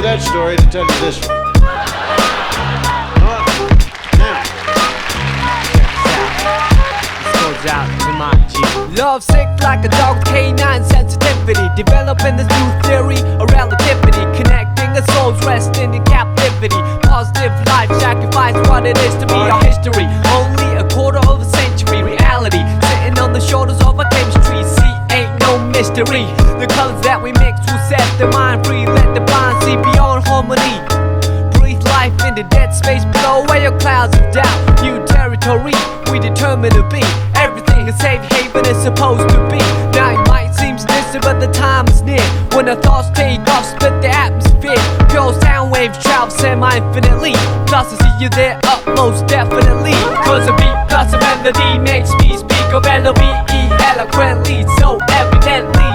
that story to tell you this one. Out to my G. Love sick like a dog with canine sensitivity, developing this new theory of relativity, connecting the souls resting in captivity. Positive life sacrifice what it is to be our history. Only a quarter of a century reality, sitting on the shoulders of our chemistry. See, ain't no mystery. The colors that we mix will set the mind free. Let the blind see beyond harmony. Breathe life into dead space, blow away your clouds of doubt. New territory we determined to be. Everything a safe haven is supposed to be. Now it might seem distant, but the time is near when the thoughts take off, split the atmosphere. Pure sound waves travel semi-infinitely. Plus I see you there up most definitely. Cause a beat plus a melody makes me speak of L-O-V-E eloquently, so evidently.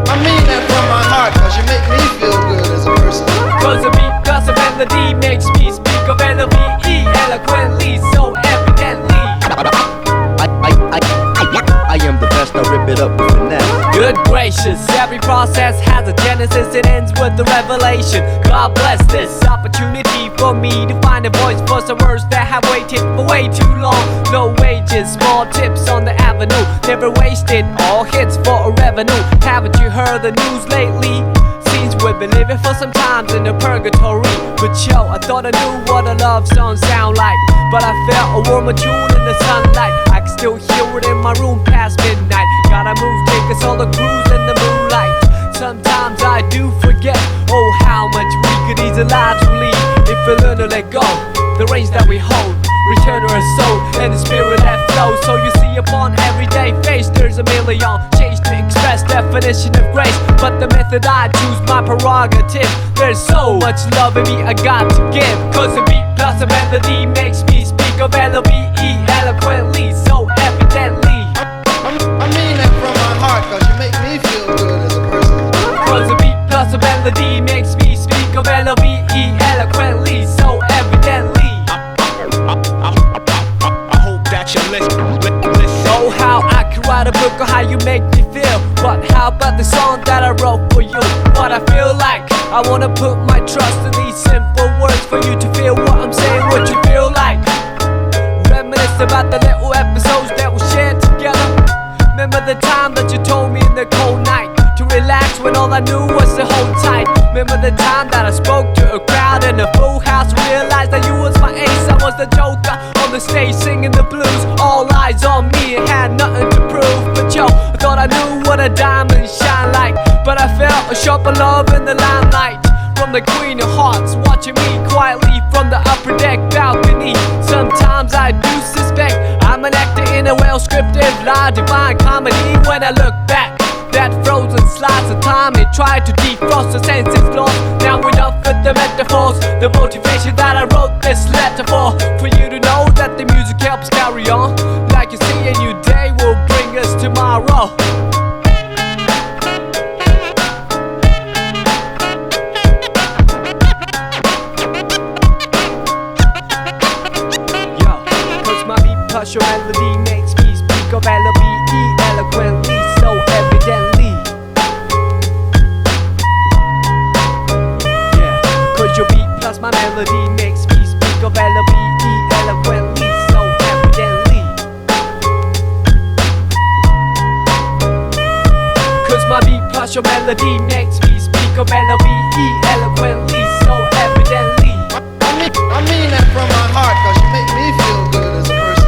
I mean that from my heart, cause you make me feel good as a person. Cause a beat plus a melody makes me speak of L-O-V-E eloquently, so evidently. I am the best, I rip it up with finesse. Good gracious, every process has a genesis, it ends with the revelation. God bless this opportunity for me to find a voice for some words that have waited for way too long. Low wages, small tips on the avenue, never wasted, all hits for a revenue. Haven't you heard the news lately? Seems we've been living for some times in a purgatory. But yo, I thought I knew what a love song sound like, but I felt a warmer tune in the sunlight. I can still hear it in my room past midnight. Gotta move, take us all a cruise in the moonlight. Sometimes I do forget, oh how much we could easily leave if we learn to let go. The reins that we hold, return to our soul and the spirit that flows. So you see upon everyday face there's a million change to express definition of grace, but the method I choose my prerogative. There's so much love in me I got to give. Cause a beat plus a melody makes me speak of L-O-V-E eloquently, so evidently. I mean that from my heart, cause you make me feel good as a person. Cause a beat plus a melody makes me speak of L-O-V-E eloquently, so evidently. I hope that you listen. Oh how I could write a book on how you make me feel, but how about the song that I wrote for you? What I feel like, I wanna put my trust in these simple words for you to feel what I'm saying, what you feel like. Reminisce about the little episodes that we shared together. Remember the time that you told me in the cold night to relax when all I knew was to hold tight. Remember the time that I spoke to a crowd in a full house, realized that you was my ace, I was the joker on the stage singing the blues. All eyes on me and had nothing to prove, but yo, I thought I knew what a diamond shine like. But I felt a sharper love in the limelight from the Queen of Hearts, watching me quietly from the upper deck balcony. Sometimes I do suspect I'm an actor in a well-scripted lie, divine comedy. When I look back, that frozen slice of time, it tried to defrost the senses lost. Now enough with the metaphors, the motivation that I wrote this letter for you to know that the music helps carry on. Like you see, a new day will bring us tomorrow. Cause your melody makes me speak of L-O-V-E eloquently, so evidently. Yeah, cause your beat plus my melody makes me speak of L-O-V-E eloquently, so evidently. Cause my beat plus your melody makes me speak of L-O-V-E eloquently, so evidently. I mean that from my heart, cause you make me feel good as a person.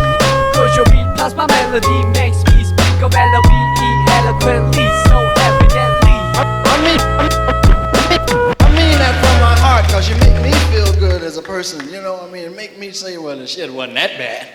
Cause your beat plus my melody makes me speak of L-O-V-E eloquently, so evidently. I mean that from my heart, cause you make me feel good as a person. You know, I mean, make me say, well, the shit wasn't that bad.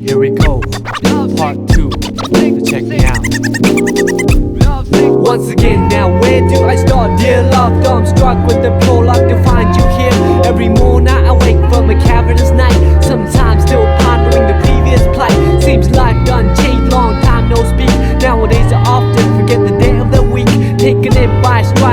Here we go, part 2, check me out. Once again, now where do I start? Dear love, dumbstruck with the prologue to find you here. Every morning I wake from a cavernous night, sometimes still pondering the previous plight. Seems like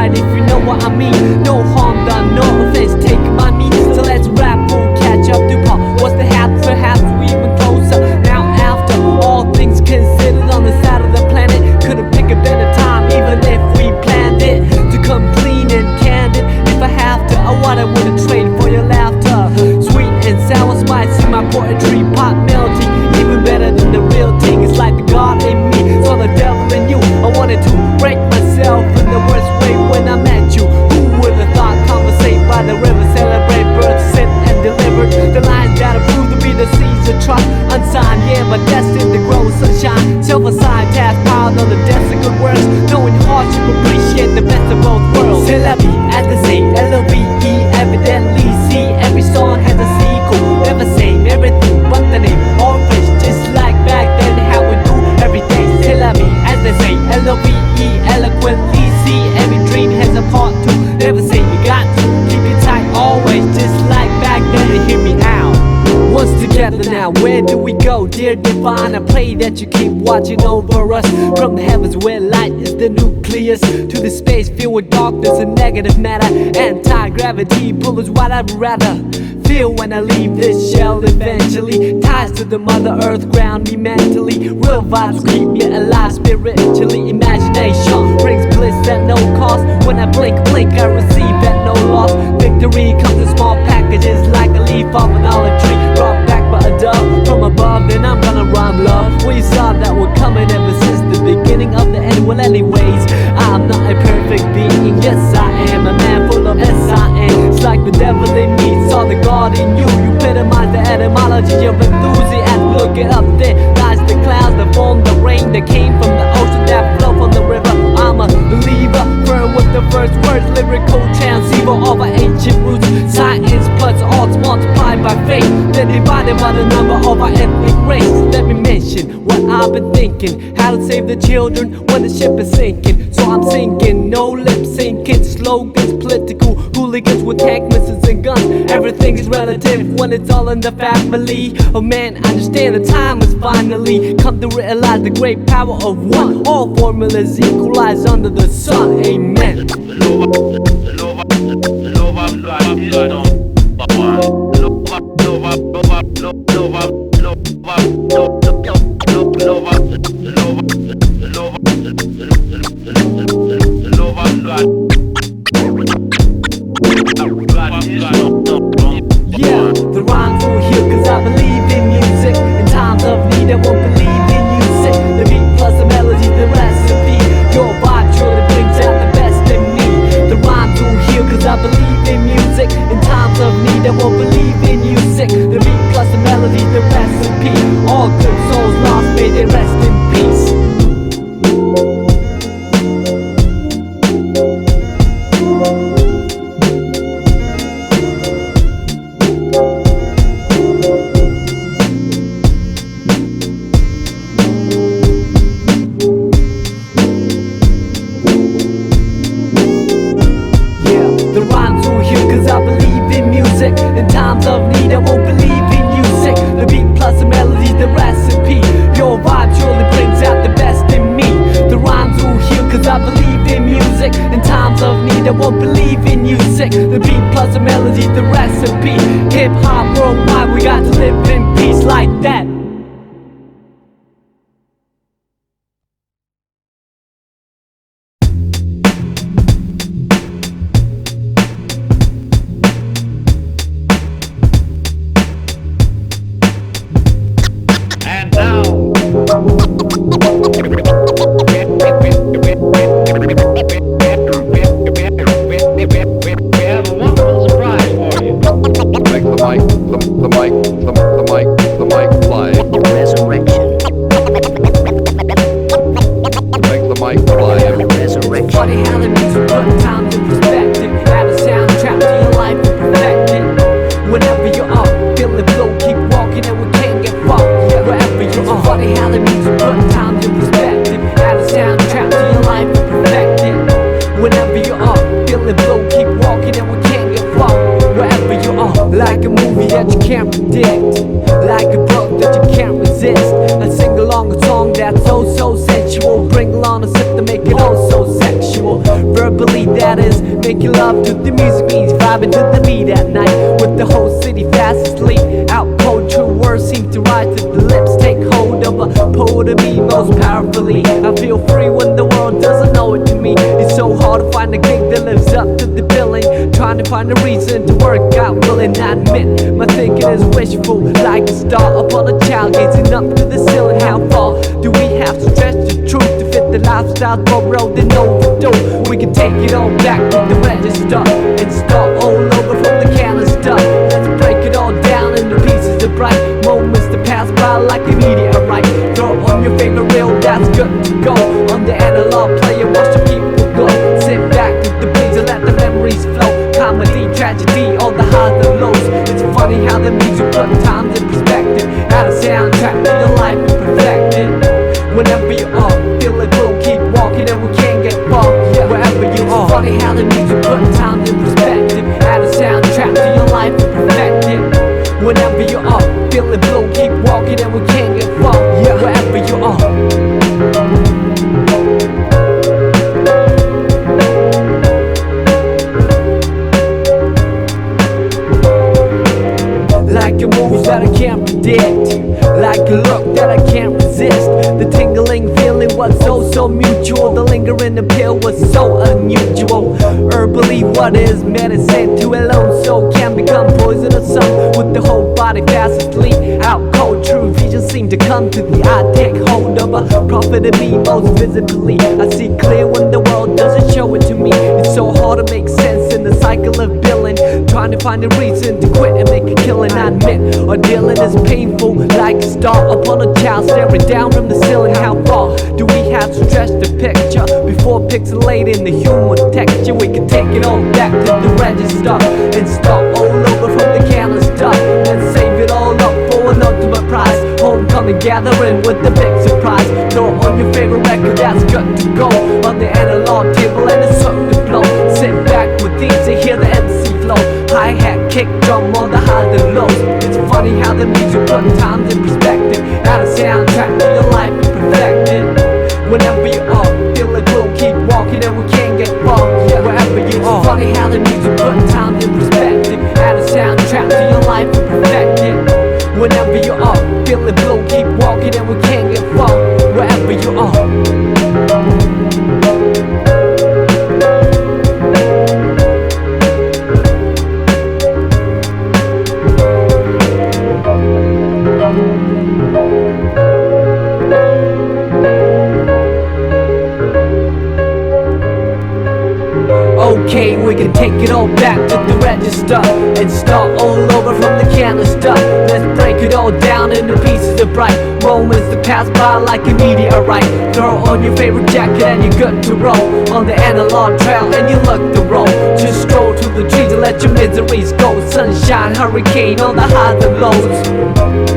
right if you know what I mean. No harm done, no offense taken by me. So let's rap, we'll catch up to Paul. What's the half? Perhaps we even closer. Now after all things considered on the side of the planet, couldn't pick a better time even if we planned it to come clean and candid. If I have to, what I wouldn't trade for your laughter. Sweet and sour spice in my poetry, pop melting, even better than the real thing. It's like the God in me, saw the devil in you. I wanted to break myself in the worst way when I met you. Who would have thought? Conversate by the river, celebrate birds sent and delivered. The lines that are proved to be the seeds of trust, unsigned, yeah, but destined to grow sunshine. Silver-side task piled on the desk of good words. Knowing hardship, appreciate the best of both worlds. C'est la vie, as they say, L-O-V-E, evidently see every song has a sequel. Never same, everything but the name. All fish, just like back then, how we do every day. C'est la vie, as they say, L-O-V-E, eloquently see every dream has a part two. Never say you got to keep it tight always, just like back then. Hear me out. Once together now, where do we go? Dear divine, I pray that you keep watching over us. From the heavens where light is the nucleus, to the space filled with darkness and negative matter. Anti-gravity pull is what I'd rather feel when I leave this shell eventually. Ties to the mother earth ground me mentally. Real vibes keep me alive spiritually. Imagination brings bliss at no cost. When I blink, I receive at no loss. Victory comes in small packages like a leaf off an olive tree. Brought back by a dove from above, then I'm gonna rhyme love. We saw that we're coming ever since the beginning of the end. Well anyways, I'm not a perfect being. Yes I am a man full of S-I-N. It's like the devil in me, saw the God in you. You epitomize the etymology of enthusiasm. Look it up there, lies the clouds that form the rain that came from the ocean that flow from the river. I'm a believer, firm with the first words, lyrical transceiver of our ancient roots. Science plus odds multiplied by faith, then divided by the number of our ethnic race. Let me mention what I've been thinking, how to save the children when the ship is sinking. So I'm sinking, no lip syncing, slogans, political hooligans with tank missiles and guns. Everything is relative when it's all in the family. Oh man, I understand the time has finally come to realize the great power of one. All formulas equalize under the sun, amen. Yeah, the rhymes will heal cause I believe in music. In times of need I won't believe in music. The beat plus the melody, the recipe. Your vibe truly brings out the best in me. The rhymes will heal cause I believe in music. In times of need I won't believe in music. The beat plus the melody, the recipe. All good souls lost, may they rest in peace. The rhymes will heal cause I believe in music. In times of need I won't believe in music. The beat plus the melody, the recipe. Your vibe surely brings out the best in me. The rhymes will heal cause I believe in music. In times of need I won't believe in music. The beat plus the melody, the recipe. Hip hop worldwide, we got to live in peace like that. The mic fly. to the music means vibing to the beat at night. With the whole city fast asleep, out cold, true words seem to rise to the lips. Take hold of a poet to me most powerfully. I feel free when the world doesn't know it to me. It's so hard to find a gig that lives up to the billing. Trying to find a reason to work out, willing I admit my thinking is wishful, like a star upon a child gazing up to the ceiling. How far do we have to stretch the truth to fit the lifestyle borrowed and overdue? We can take it all back to the register and start all over from the canister. Let's break it all down into pieces of bright moments that pass by like a meteorite. Throw on your favorite reel, that's good to go. On the analog player, watch the people go. Sit back with the breeze and let the memories flow. Comedy, tragedy, all the highs and lows. It's funny how the music put times in perspective. Add a soundtrack to your life and perfect it. Whenever you are feeling blue, keep walking and we can't get far. Wherever you are, it's funny how the music put times in perspective. Add a soundtrack to your life and perfect it. Whenever you are feeling blue, keep walking and we can't get far. Wherever you are. Like a move that I can't predict, like a look that I can't resist. The tingling feeling was so mutual. The lingering appeal was so unusual. Herbally, what is medicine to a lone soul can become poisonous. Some with the whole body fast asleep, out cold. True vision seem to come to the eye. Take hold of a prophet of me most visibly. I see clear when the world doesn't show it to me. It's so hard to make sense in the cycle of billing. Trying to find a reason to quit and make a killing. I admit, our dealing is painful, like a star upon a child staring down from the ceiling. How far do we have to stretch the picture before pixelating the human texture? We can take it all back to the register and start all over from the canister. Then save it all up for an ultimate prize. Homecoming gathering with the big surprise. Throw on your favorite record, that's good to go. On the analog table and it's something to blow. Sit back with these and hear the MC flow. Hi-hat, kick drum on the highs and lows. It's funny how the music put times in perspective. Add a soundtrack to your life and perfect it. Whenever you are feeling blue, keep walking and we can't get far. Wherever you are. It's funny how the music put times in perspective. Add a soundtrack to your life and perfect it. Whenever you are feeling blue, keep walking and we can't get far. Wherever you are. Okay, we can take it all back to the register and start all over from the canister. Let's break it all down into pieces of bright moments that pass by like a meteorite. Throw on your favorite jacket and you're good to roll on the analog trail and you look the roll. Just stroll to the trees and let your miseries go. Sunshine, hurricane, all the highs and lows.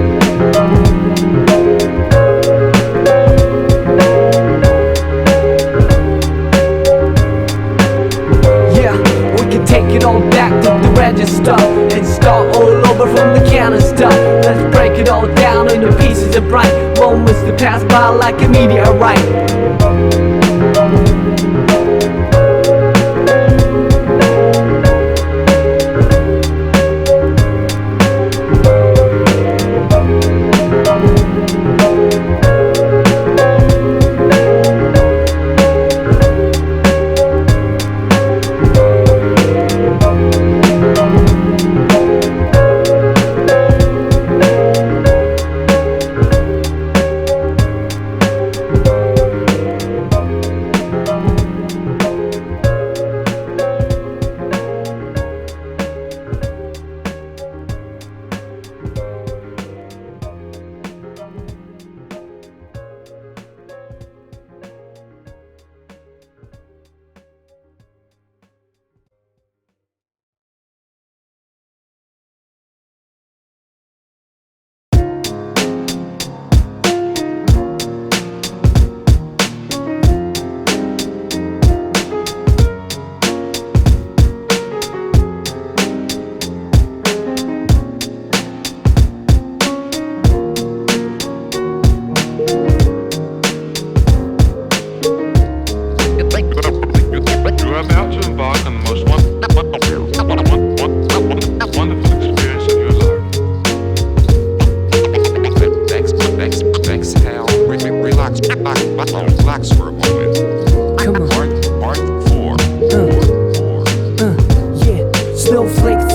Take it all back to the register and start all over from the canister. Let's break it all down into pieces of bright moments that pass by like a meteorite.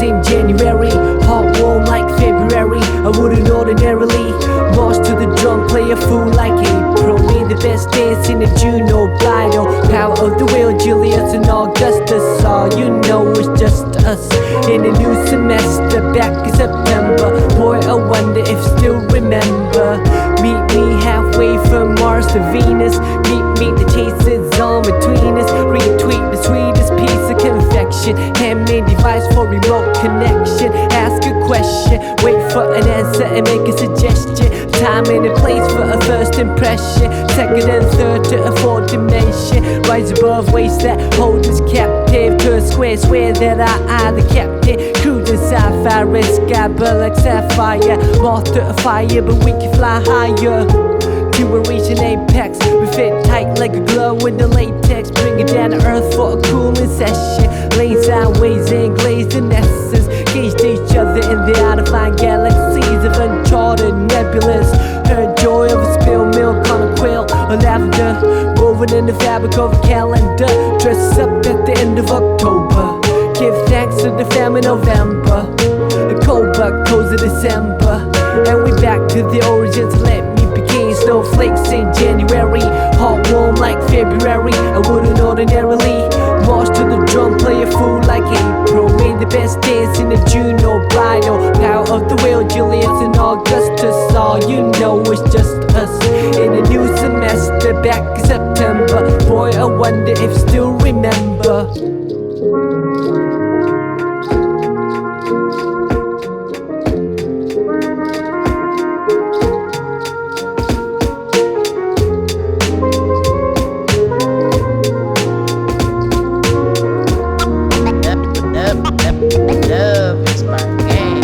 flakes in January, hot warm like February. I wouldn't ordinarily march to the drum, play a fool like April. Made the best dance in the June or bridal. Power of the will, Julius and Augustus. All you know is just us in a new semester, back in September. Boy, I wonder if still remember. Meet me halfway from Mars to Venus. Meet the chases on between us. Retweet the sweetest piece of confection. Handmade device for remote connection. Ask a question, wait for an answer and make a suggestion. Time and a place for a first impression. Second and third to a fourth dimension. Rise above ways that hold us captive to a swear that I the captain. Cruising sapphire, sky burn like sapphire. Moth to a fire, but we can fly higher. To a region apex, we fit tight like a glove with the latex. Bring it down to earth for a cooling session. Lane sideways and glazed in essence. Gauged each other in the out-of-line galaxies of uncharted nebulas. Heard joy of a spilled milk on a quill or lavender, woven in the fabric of a calendar. Dress up at the end of October. Give thanks to the famine November. A cold but cozy December. And we back to the origins. Let me begin. Snowflakes in January, hot warm like February. I wouldn't ordinarily march to the drum, play a fool like April. Made the best dance in the June or bridal. Power of the will, Julius and Augustus. All you know is just us in a new semester, back in September. Boy, I wonder if still remember. Love is my game.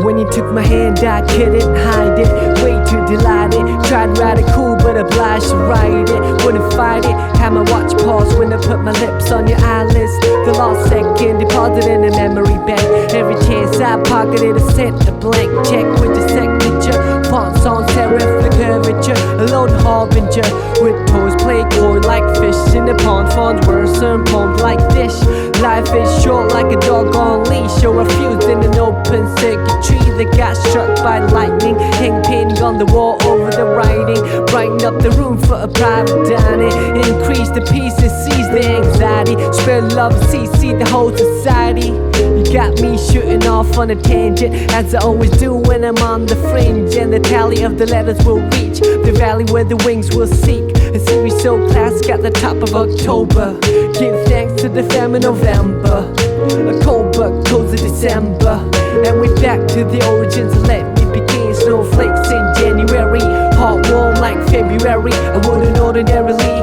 When you took my hand, I couldn't hide it. Way too delighted. Tried to ride it cool, but obliged to ride it. Wouldn't fight it. Had my watch pause when I put my lips on your eyelids. The lost second deposited in a memory bank. Every chance I pocketed, I sent a blank check with your signature. Fonts on serif, the curvature. A lone harbinger with toes play coy like fish in the pond. Fonts words and poems like dish. Life is short like a dog on leash. Or a fuse in an open circuitry that got struck by lightning. Hang painting on the wall over the writing. Brighten up the room for a private dining. Increase the peace and seize the anxiety. Spread love and see the whole society. You got me shooting off on a tangent, as I always do when I'm on the fringe. And the tally of the letters will reach the valley where the wings will seek. A series so classic at the top of October. Give thanks to the famine November. A cold but cozy December. And we back to the origins. Let me begin. Snowflakes in January, hot warm like February. I wouldn't ordinarily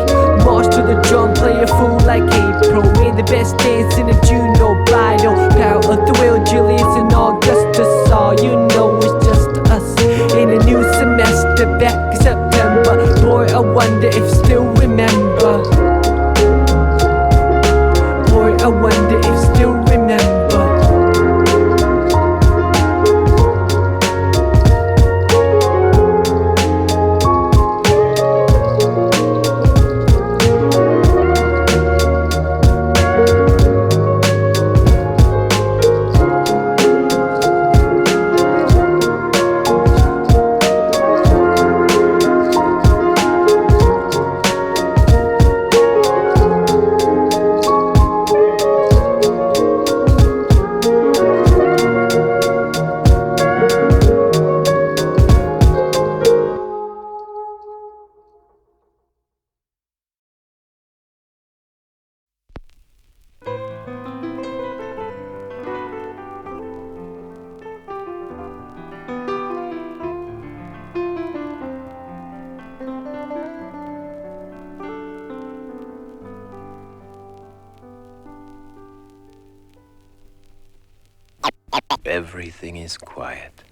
march to the drum, play a fool like April. Made the best dance in a June or bridal. Power of the will, Julius and Augustus. All you know is just us in a new semester, back in September. Boy, I wonder if still remember. Boy, I wonder if still remember. Everything is quiet.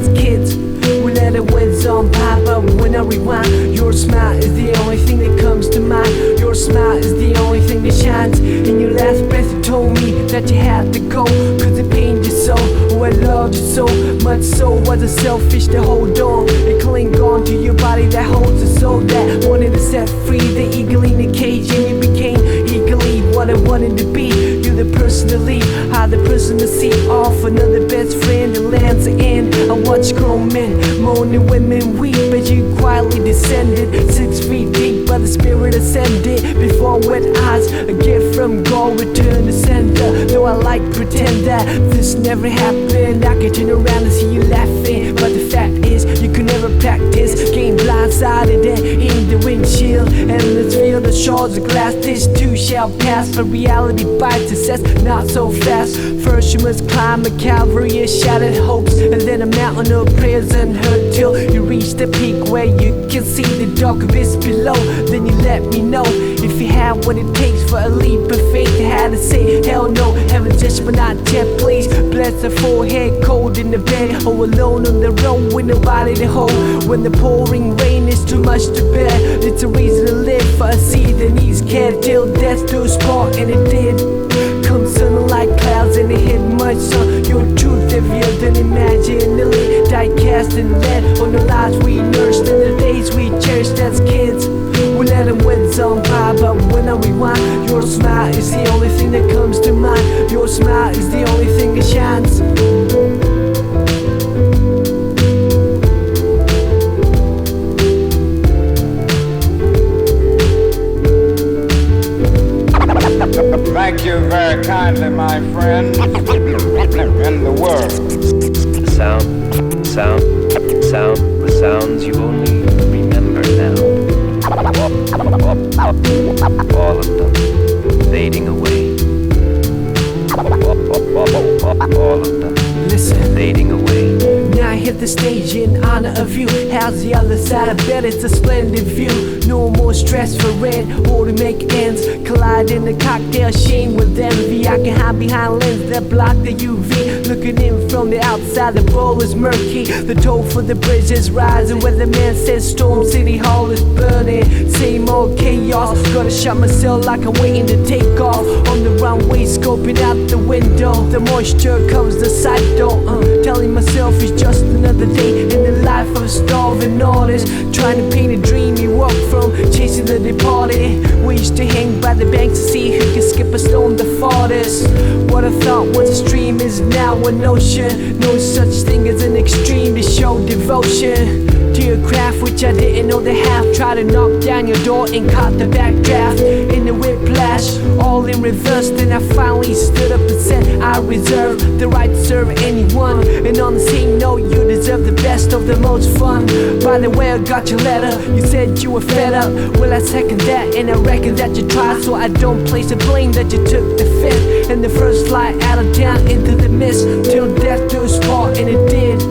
as kids. We let the winds on by, but when I rewind, your smile is the only thing that comes to mind. Your smile is the only thing that shines. In your last breath you told me that you had to go, cause it pained you so. Oh, I loved you so much, so was it selfish to hold on and cling on to your body that holds a soul that wanted to set free the eagle in the cage, and you became eagerly what I wanted to be. You're the person to leave, I'm the person to see off another best friend that lands the end. I watch grown men moaning, women weep as you quietly descended 6 feet deep, by the spirit ascended. Before wet eyes, a gift from God, return to sender. Though I like to pretend that this never happened, I can turn around and see you laughing, but the fact is you could never practice. Getting blindsided and in the windshield, and let's feel the shards of glass. This too shall pass, but reality bites us not so fast. First you must climb a Calvary of shattered hopes, and then a mountain of prayers unheard, till you reach the peak where you can see the dark abyss below. Then you let me know if you have what it takes for a leap of faith. I had to say hell no, heaven just but not yet, please. Bless the forehead, cold in the bed, or alone on the road with nobody to hold. When the pouring rain is too much to bear, it's a reason to live for a seed that needs care, till death do us part, and it did. Come sun like clouds and it hit my sun. Your truth heavier than imaginally, die cast and lead on the lives we nursed and the days we cherished as kids. We let them winds on by, but when I rewind, your smile is the only thing that comes to mind. Your smile is the only thing that shines. Thank you very kindly, my friend. In the world. The sounds you only remember now. All of them fading away. All of them fading away. Now I hit the stage in honor of you. How's the other side? I bet it's a splendid view. No more stress for rent or to make ends. Collide in the cocktail sheen with envy. I can hide behind lenses that block the UV. Looking in from the outside, the bowl is murky. The toll for the bridge is rising. Where the man says Storm City Hall is burning. Same old chaos. Gotta shut myself like I'm waiting to take off. On the runway, scoping out the window. The moisture covers the sight though. Telling myself it's just another day in the life of a starving artist. Trying to paint a dream you walk from, chasing the departed. We used to hang by the banks to see who can skip a stone the farthest. What I thought was a stream is now an ocean. No such thing as an extreme to show devotion to your craft, which I didn't know they have. Try to knock down your door and caught the backdraft. In the whiplash, all in reverse. Then I finally stood up and said I reserve the right to serve anyone. And on the same note, you deserve the best of the most fun. By the way, I got your letter. You said you were fed up. Well, I second that, and I reckon that you tried, so I don't place the blame that you took the fifth and the first flight out of town into the mist, till death do us part, and it did.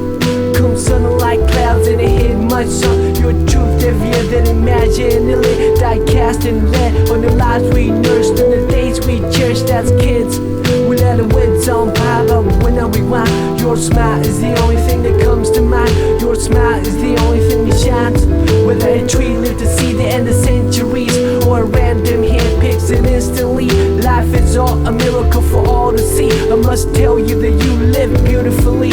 Come sun like clouds and it hit my sun. Your truth heavier than imaginally, die cast and lead on the lives we nursed and the days we cherished as kids. We let the winds on by, but when I rewind, your smile is the only thing that comes to mind. Your smile is the only thing that shines. Whether a tree lived to see the end of centuries, or a random hand picks it instantly, life is all a miracle for all to see. I must tell you that you live beautifully.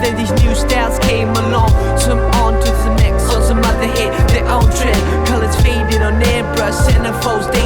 then these new styles came along. Some on to the next, on some other hit their own trend. Colors faded on airbrush, centerfolds, they